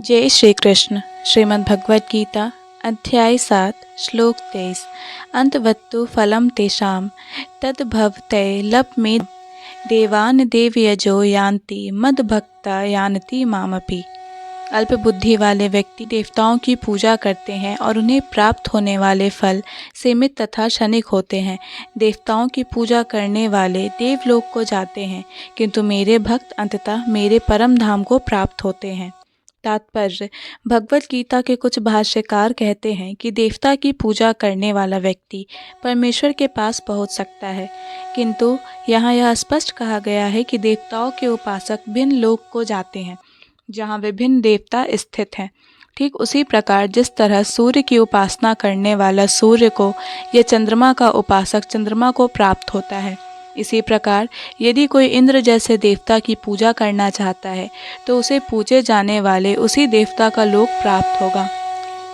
जय श्री कृष्ण। श्रीमद् भगवद गीता अध्याय 7 श्लोक 23। अंतवत्तु फलम तेषाम तद्भवतये लभमे देवान देवयजो यान्ति मद्भक्ता यान्ति मामपि। अल्प बुद्धि वाले व्यक्ति देवताओं की पूजा करते हैं और उन्हें प्राप्त होने वाले फल सीमित तथा क्षणिक होते हैं। देवताओं की पूजा करने वाले देवलोक को जाते हैं, किंतु मेरे भक्त अंततः मेरे परम धाम को प्राप्त होते हैं। तात्पर्य: भगवद गीता के कुछ भाष्यकार कहते हैं कि देवता की पूजा करने वाला व्यक्ति परमेश्वर के पास पहुंच सकता है, किंतु यहाँ यह स्पष्ट कहा गया है कि देवताओं के उपासक भिन्न लोक को जाते हैं जहाँ विभिन्न देवता स्थित हैं। ठीक उसी प्रकार जिस तरह सूर्य की उपासना करने वाला सूर्य को या चंद्रमा का उपासक चंद्रमा को प्राप्त होता है, इसी प्रकार यदि कोई इंद्र जैसे देवता की पूजा करना चाहता है तो उसे पूजे जाने वाले उसी देवता का लोक प्राप्त होगा।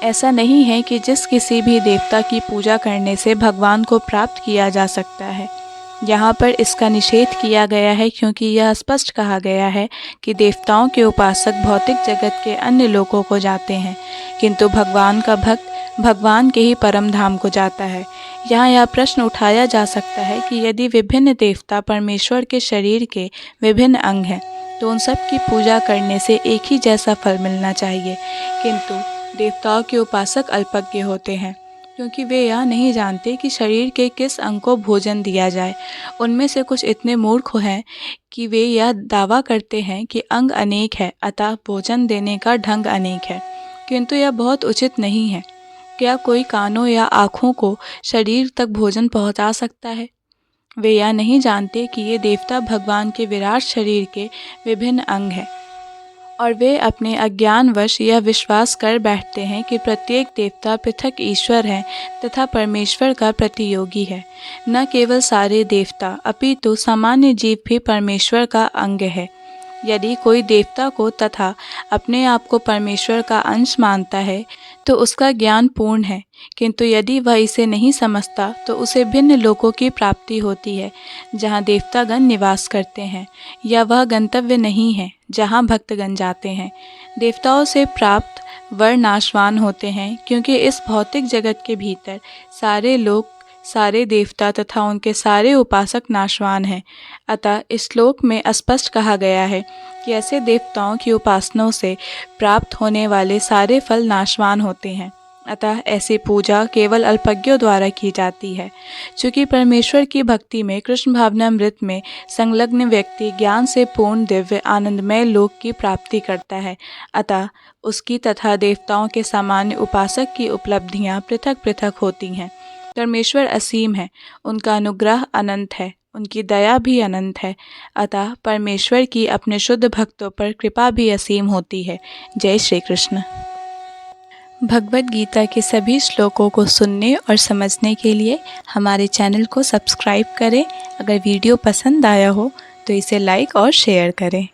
ऐसा नहीं है कि जिस किसी भी देवता की पूजा करने से भगवान को प्राप्त किया जा सकता है। यहाँ पर इसका निषेध किया गया है क्योंकि यह स्पष्ट कहा गया है कि देवताओं के उपासक भौतिक जगत के अन्य लोकों को जाते हैं, किंतु भगवान का भक्त भगवान के ही परम धाम को जाता है। यहाँ यह प्रश्न उठाया जा सकता है कि यदि विभिन्न देवता परमेश्वर के शरीर के विभिन्न अंग हैं तो उन सब की पूजा करने से एक ही जैसा फल मिलना चाहिए, किंतु देवताओं के उपासक अल्पज्ञ होते हैं क्योंकि वे यह नहीं जानते कि शरीर के किस अंग को भोजन दिया जाए। उनमें से कुछ इतने मूर्ख हैं कि वे यह दावा करते हैं कि अंग अनेक है, अतः भोजन देने का ढंग अनेक है, किंतु यह बहुत उचित नहीं है। क्या कोई कानों या आँखों को शरीर तक भोजन पहुंचा सकता है? वे यह नहीं जानते कि ये देवता भगवान के विराट शरीर के विभिन्न अंग हैं, और वे अपने अज्ञानवश यह विश्वास कर बैठते हैं कि प्रत्येक देवता पृथक ईश्वर है तथा परमेश्वर का प्रतियोगी है। न केवल सारे देवता अपितु सामान्य जीव भी परमेश्वर का अंग है। यदि कोई देवता को तथा अपने आप को परमेश्वर का अंश मानता है तो उसका ज्ञान पूर्ण है, किंतु यदि वह इसे नहीं समझता तो उसे भिन्न लोकों की प्राप्ति होती है जहाँ देवतागण निवास करते हैं, या वह गंतव्य नहीं है जहाँ भक्तगण जाते हैं। देवताओं से प्राप्त वर नाशवान होते हैं क्योंकि इस भौतिक जगत के भीतर सारे लोक, सारे देवता तथा उनके सारे उपासक नाशवान हैं। अतः इस श्लोक में स्पष्ट कहा गया है कि ऐसे देवताओं की उपासनाओं से प्राप्त होने वाले सारे फल नाशवान होते हैं। अतः ऐसी पूजा केवल अल्पज्ञों द्वारा की जाती है। चूँकि परमेश्वर की भक्ति में कृष्ण भावनामृत में संलग्न व्यक्ति ज्ञान से पूर्ण दिव्य आनंदमय लोक की प्राप्ति करता है, अतः उसकी तथा देवताओं के सामान्य उपासक की उपलब्धियाँ पृथक पृथक होती हैं। परमेश्वर असीम है, उनका अनुग्रह अनंत है, उनकी दया भी अनंत है, अतः परमेश्वर की अपने शुद्ध भक्तों पर कृपा भी असीम होती है। जय श्री कृष्ण। भगवद गीता के सभी श्लोकों को सुनने और समझने के लिए हमारे चैनल को सब्सक्राइब करें। अगर वीडियो पसंद आया हो तो इसे लाइक और शेयर करें।